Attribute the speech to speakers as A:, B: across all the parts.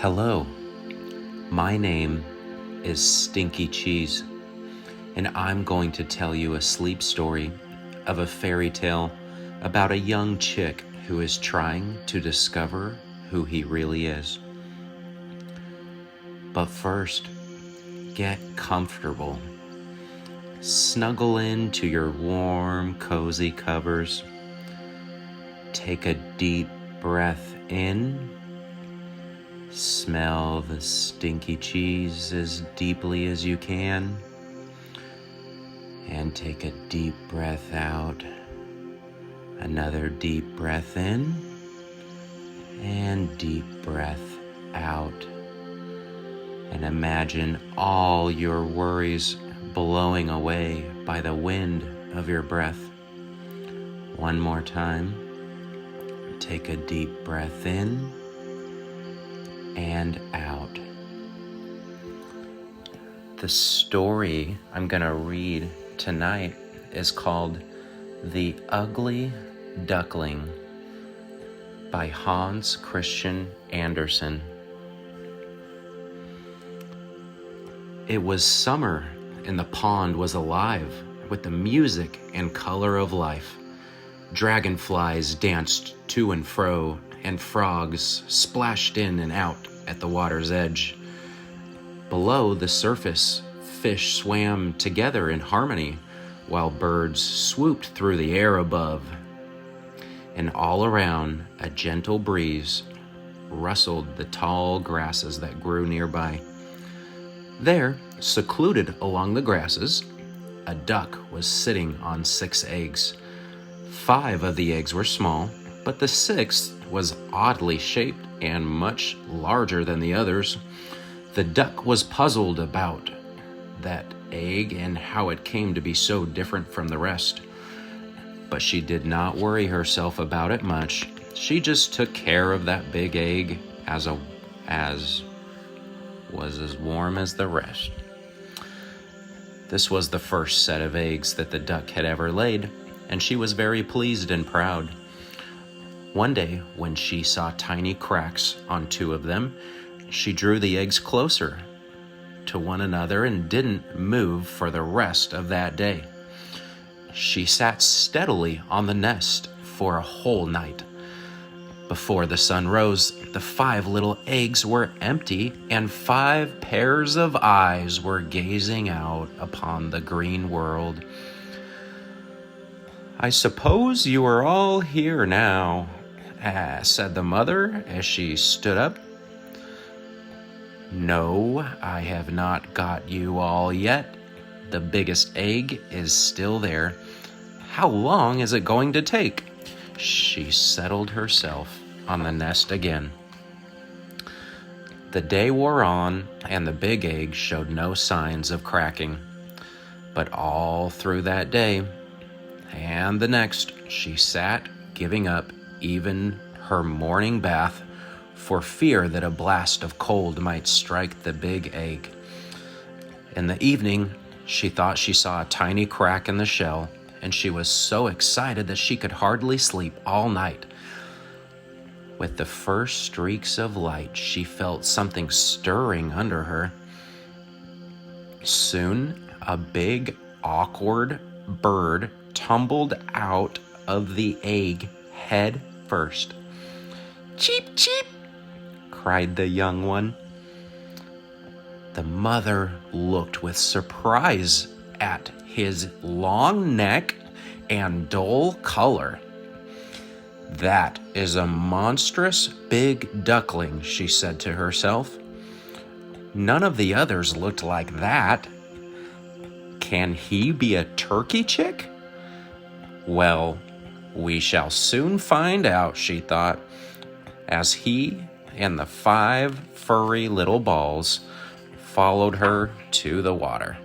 A: Hello, my name is Stinky Cheese, and I'm going to tell you a sleep story of a fairy tale about a young chick who is trying to discover who he really is. But first, get comfortable. Snuggle into your warm, cozy covers. Take a deep breath in. Smell the stinky cheese as deeply as you can. And take a deep breath out. Another deep breath in. And deep breath out. And imagine all your worries blowing away by the wind of your breath. One more time. Take a deep breath in and out. The story I'm going to read tonight is called The Ugly Duckling by Hans Christian Andersen. It was summer, and the pond was alive with the music and color of life. Dragonflies danced to and fro, and frogs splashed in and out at the water's edge. Below the surface, fish swam together in harmony, while birds swooped through the air above. And all around, a gentle breeze rustled the tall grasses that grew nearby. There, secluded along the grasses, a duck was sitting on 6 eggs. 5 of the eggs were small, but the 6th was oddly shaped and much larger than the others. The duck was puzzled about that egg and how it came to be so different from the rest. But she did not worry herself about it much. She just took care of that big egg as was as warm as the rest. This was the first set of eggs that the duck had ever laid, and she was very pleased and proud. One day, when she saw tiny cracks on 2 of them, she drew the eggs closer to one another and didn't move for the rest of that day. She sat steadily on the nest for a whole night. Before the sun rose, the 5 little eggs were empty, and 5 pairs of eyes were gazing out upon the green world. "I suppose you are all here now," said the mother as she stood up. "No, I have not got you all yet. The biggest egg is still there. How long is it going to take?" She settled herself on the nest again. The day wore on, and the big egg showed no signs of cracking. But all through that day and the next, she sat, giving up even her morning bath for fear that a blast of cold might strike the big egg. In the evening, she thought she saw a tiny crack in the shell, and she was so excited that she could hardly sleep all night. With the first streaks of light, she felt something stirring under her. Soon, a big, awkward bird tumbled out of the egg head first. "Cheep, cheep!" cried the young one. The mother looked with surprise at his long neck and dull color. "That is a monstrous big duckling," she said to herself. "None of the others looked like that. Can he be a turkey chick? Well, we shall soon find out," she thought, as he and the 5 furry little balls followed her to the water.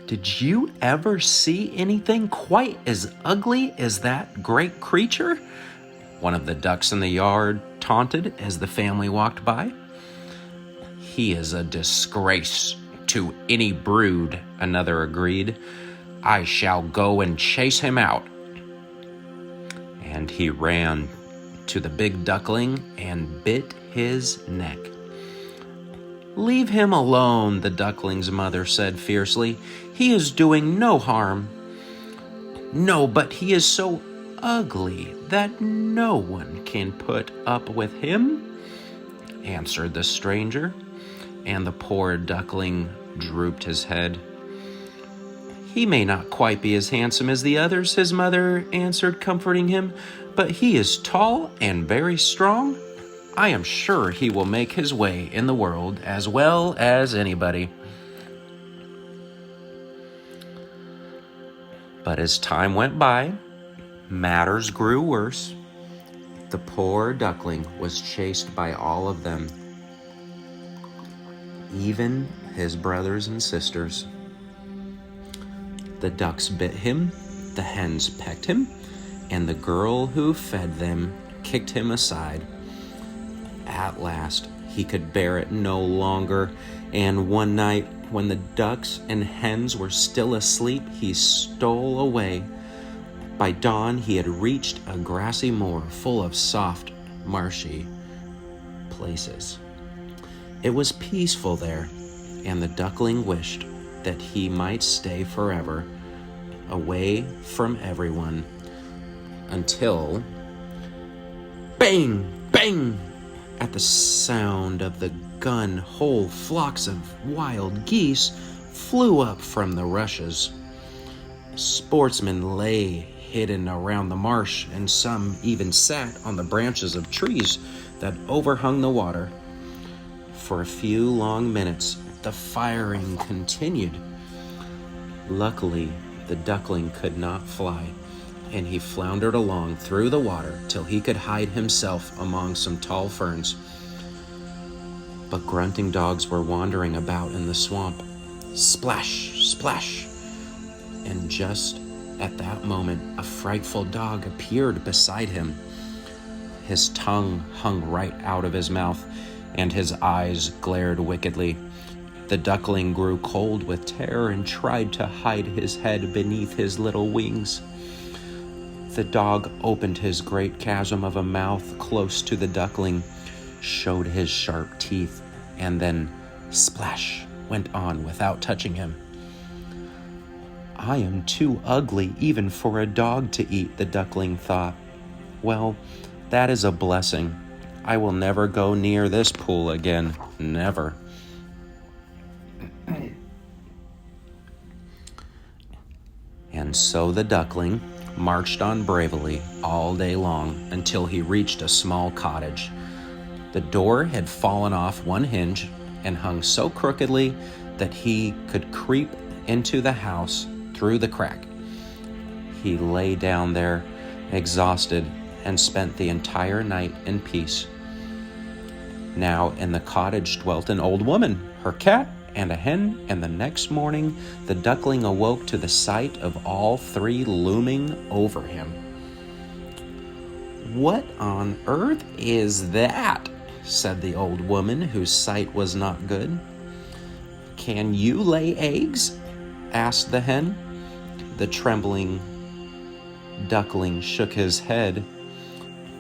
A: "Did you ever see anything quite as ugly as that great creature?" one of the ducks in the yard taunted as the family walked by. "He is a disgrace to any brood," another agreed. "I shall go and chase him out." And he ran to the big duckling and bit his neck. "Leave him alone," the duckling's mother said fiercely. "He is doing no harm." "No, but he is so ugly that no one can put up with him," answered the stranger, and the poor duckling drooped his head. "He may not quite be as handsome as the others," his mother answered, comforting him, "but he is tall and very strong. I am sure he will make his way in the world as well as anybody." But as time went by, matters grew worse. The poor duckling was chased by all of them, even his brothers and sisters. The ducks bit him, the hens pecked him, and the girl who fed them kicked him aside. At last, he could bear it no longer, and one night, when the ducks and hens were still asleep, he stole away. By dawn, he had reached a grassy moor full of soft, marshy places. It was peaceful there, and the duckling wished that he might stay forever, away from everyone, until bang, bang! At the sound of the gun, whole flocks of wild geese flew up from the rushes. Sportsmen lay hidden around the marsh, and some even sat on the branches of trees that overhung the water. For a few long minutes, the firing continued. Luckily, the duckling could not fly, and he floundered along through the water till he could hide himself among some tall ferns. But grunting dogs were wandering about in the swamp. Splash, splash! And just at that moment, a frightful dog appeared beside him. His tongue hung right out of his mouth, and his eyes glared wickedly. The duckling grew cold with terror and tried to hide his head beneath his little wings. The dog opened his great chasm of a mouth close to the duckling, showed his sharp teeth, and then, splash, went on without touching him. "I am too ugly even for a dog to eat," the duckling thought. "Well, that is a blessing. I will never go near this pool again, never." And so the duckling marched on bravely all day long until he reached a small cottage. The door had fallen off one hinge and hung so crookedly that he could creep into the house through the crack. He lay down there, exhausted, and spent the entire night in peace. Now in the cottage dwelt an old woman, her cat, and a hen, and the next morning the duckling awoke to the sight of all three looming over him. "What on earth is that?" said the old woman, whose sight was not good. "Can you lay eggs?" asked the hen. The trembling duckling shook his head.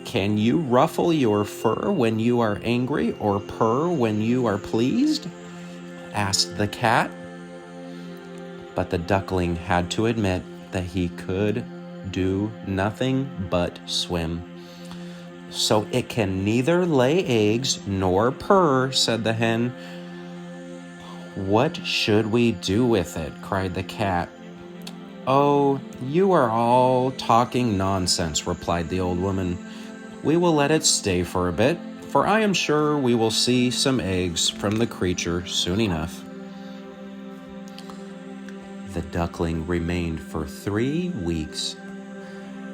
A: "Can you ruffle your fur when you are angry, or purr when you are pleased?" asked the cat. But the duckling had to admit that he could do nothing but swim. "So it can neither lay eggs nor purr," said the hen. "What should we do with it?" cried the cat. "Oh, you are all talking nonsense," replied the old woman. "We will let it stay for a bit, for I am sure we will see some eggs from the creature soon enough." The duckling remained for 3 weeks,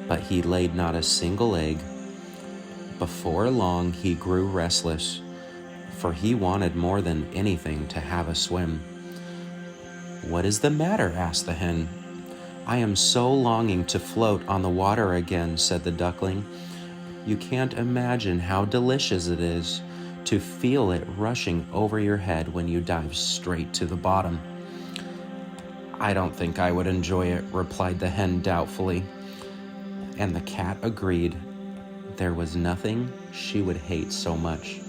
A: but he laid not a single egg. Before long, he grew restless, for he wanted more than anything to have a swim. "What is the matter?" asked the hen. "I am so longing to float on the water again," said the duckling. "You can't imagine how delicious it is to feel it rushing over your head when you dive straight to the bottom." "I don't think I would enjoy it," replied the hen doubtfully. And the cat agreed. there was nothing she would hate so much.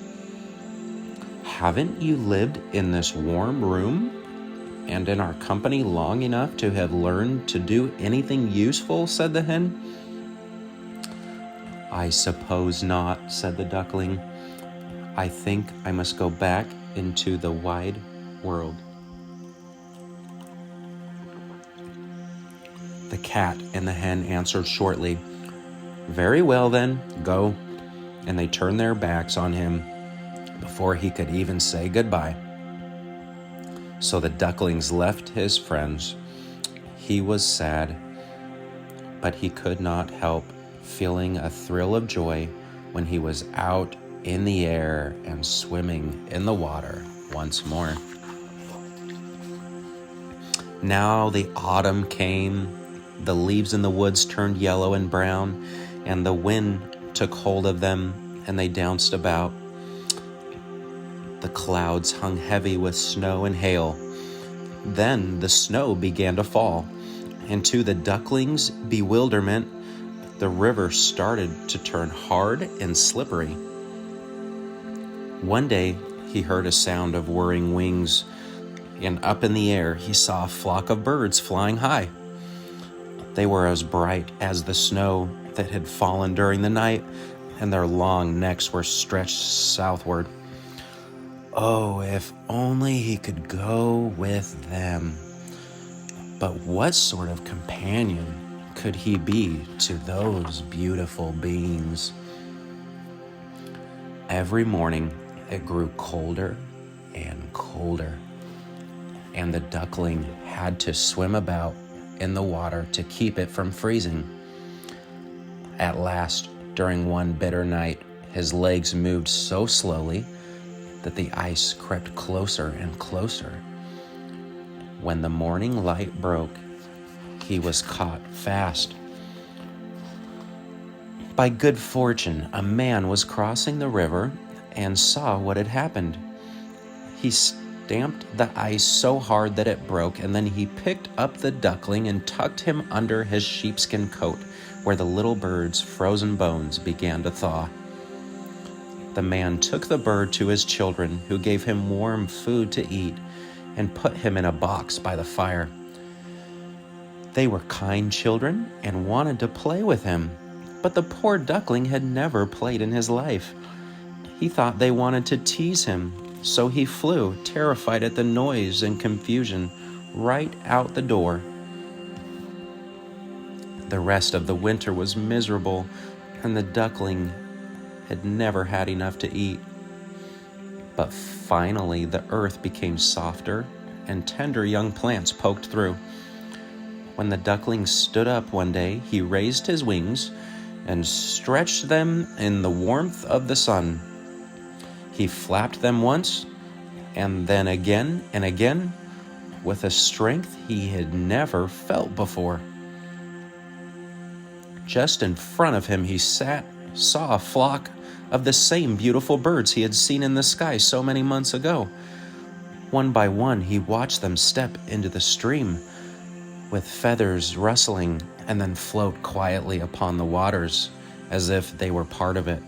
A: "Haven't you lived in this warm room and in our company long enough to have learned to do anything useful?" said the hen. "I suppose not," said the duckling. "I think I must go back into the wide world." The cat and the hen answered shortly, "Very well then, go." And they turned their backs on him before he could even say goodbye. So the ducklings left his friends. He was sad, but he could not help feeling a thrill of joy when he was out in the air and swimming in the water once more. Now the autumn came. The leaves in the woods turned yellow and brown, and the wind took hold of them, and they danced about. The clouds hung heavy with snow and hail. Then the snow began to fall, and to the ducklings' bewilderment, the river started to turn hard and slippery. One day, he heard a sound of whirring wings, and up in the air, he saw a flock of birds flying high. They were as bright as the snow that had fallen during the night, and their long necks were stretched southward. Oh, if only he could go with them. But what sort of companion could he be to those beautiful beings? Every morning, it grew colder and colder, and the duckling had to swim about in the water to keep it from freezing. At last, during one bitter night, his legs moved so slowly that the ice crept closer and closer. When the morning light broke, he was caught fast. By good fortune, a man was crossing the river and saw what had happened. He stamped the ice so hard that it broke, and then he picked up the duckling and tucked him under his sheepskin coat, where the little bird's frozen bones began to thaw. The man took the bird to his children, who gave him warm food to eat and put him in a box by the fire. They were kind children and wanted to play with him, but the poor duckling had never played in his life. He thought they wanted to tease him, so he flew, terrified at the noise and confusion, right out the door. The rest of the winter was miserable, and the duckling had never had enough to eat. But finally, the earth became softer, and tender young plants poked through. When the duckling stood up one day, he raised his wings and stretched them in the warmth of the sun. He flapped them once, and then again and again, with a strength he had never felt before. Just in front of him, he saw a flock of the same beautiful birds he had seen in the sky so many months ago. One by one, he watched them step into the stream, with feathers rustling, and then float quietly upon the waters, as if they were part of it.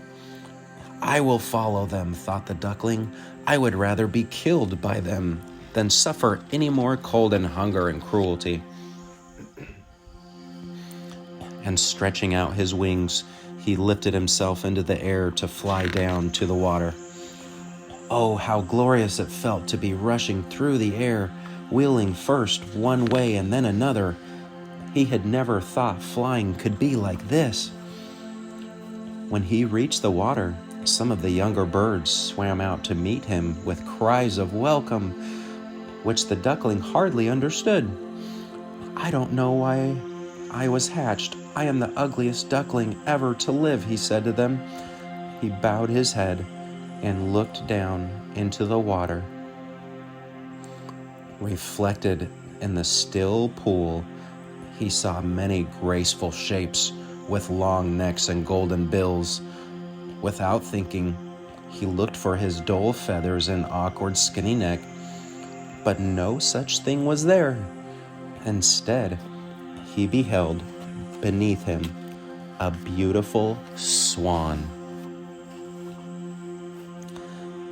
A: "I will follow them," thought the duckling. "I would rather be killed by them than suffer any more cold and hunger and cruelty." And stretching out his wings, he lifted himself into the air to fly down to the water. Oh, how glorious it felt to be rushing through the air, wheeling first one way and then another. He had never thought flying could be like this. When he reached the water, some of the younger birds swam out to meet him with cries of welcome, which the duckling hardly understood. "I don't know why I was hatched. I am the ugliest duckling ever to live," he said to them. He bowed his head and looked down into the water. Reflected in the still pool, he saw many graceful shapes with long necks and golden bills. Without thinking, he looked for his dull feathers and awkward skinny neck, but no such thing was there. Instead, he beheld beneath him a beautiful swan.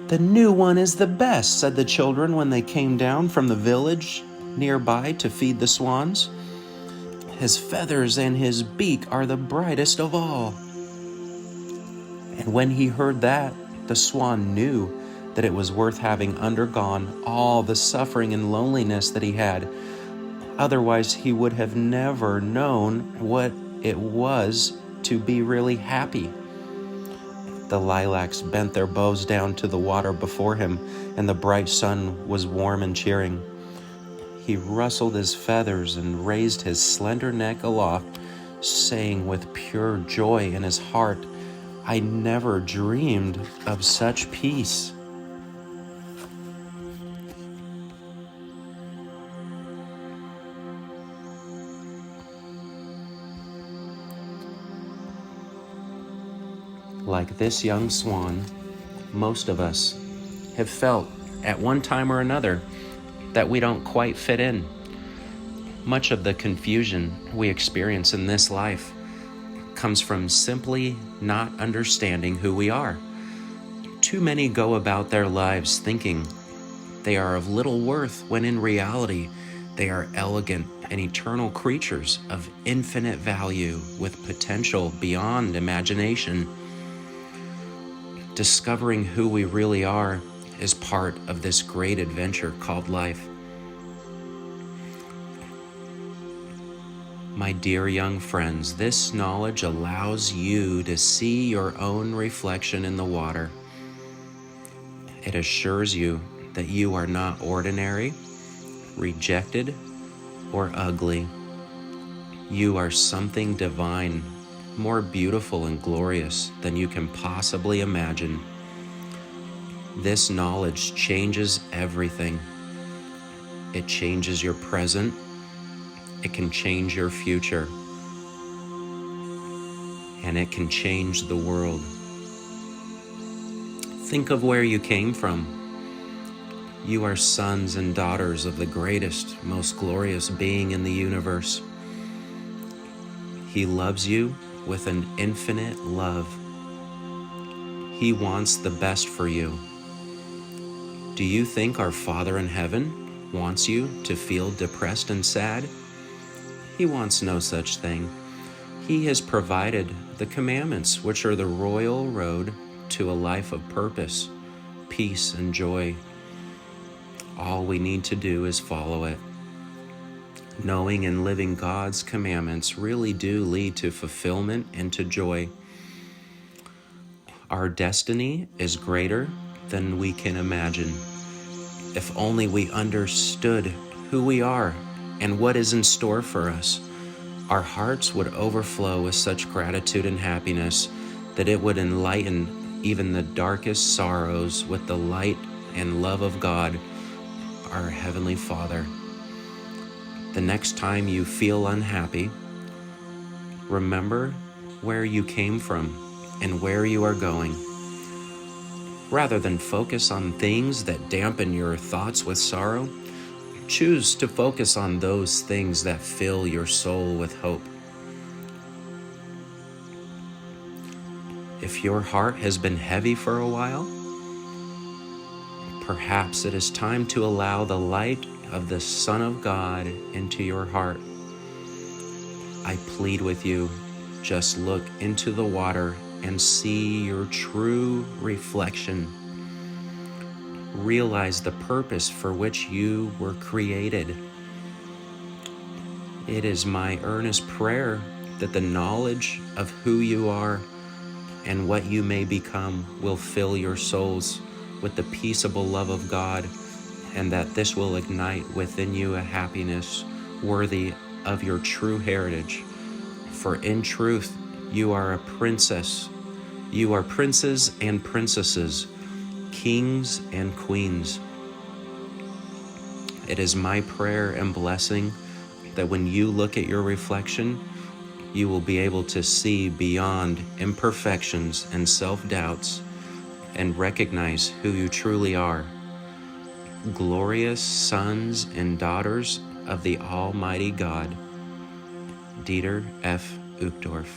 A: "The new one is the best," said the children when they came down from the village nearby to feed the swans. "His feathers and his beak are the brightest of all." And when he heard that, the swan knew that it was worth having undergone all the suffering and loneliness that he had. Otherwise, he would have never known what it was to be really happy. The lilacs bent their bows down to the water before him, and the bright sun was warm and cheering. He rustled his feathers and raised his slender neck aloft, saying with pure joy in his heart, "I never dreamed of such peace." Like this young swan, most of us have felt at one time or another that we don't quite fit in. Much of the confusion we experience in this life comes from simply not understanding who we are. Too many go about their lives thinking they are of little worth, when in reality they are elegant and eternal creatures of infinite value with potential beyond imagination. Discovering who we really are is part of this great adventure called life. My dear young friends, this knowledge allows you to see your own reflection in the water. It assures you that you are not ordinary, rejected, or ugly. You are something divine, more beautiful and glorious than you can possibly imagine. This knowledge changes everything. It changes your present. It can change your future. And it can change the world. Think of where you came from. You are sons and daughters of the greatest, most glorious being in the universe. He loves you with an infinite love. He wants the best for you. Do you think our Father in heaven wants you to feel depressed and sad? He wants no such thing. He has provided the commandments, which are the royal road to a life of purpose, peace, and joy. All we need to do is follow it. Knowing and living God's commandments really do lead to fulfillment and to joy. Our destiny is greater than we can imagine. If only we understood who we are and what is in store for us, our hearts would overflow with such gratitude and happiness that it would enlighten even the darkest sorrows with the light and love of God, our Heavenly Father. The next time you feel unhappy, remember where you came from and where you are going. Rather than focus on things that dampen your thoughts with sorrow, choose to focus on those things that fill your soul with hope. If your heart has been heavy for a while, perhaps it is time to allow the light of the Son of God into your heart. I plead with you, just look into the water and see your true reflection. Realize the purpose for which you were created. It is my earnest prayer that the knowledge of who you are and what you may become will fill your souls with the peaceable love of God, and that this will ignite within you a happiness worthy of your true heritage. For in truth, you are a princess. You are princes and princesses, kings and queens. It is my prayer and blessing that when you look at your reflection, you will be able to see beyond imperfections and self-doubts and recognize who you truly are. Glorious sons and daughters of the Almighty God. Dieter F. Uchtdorf.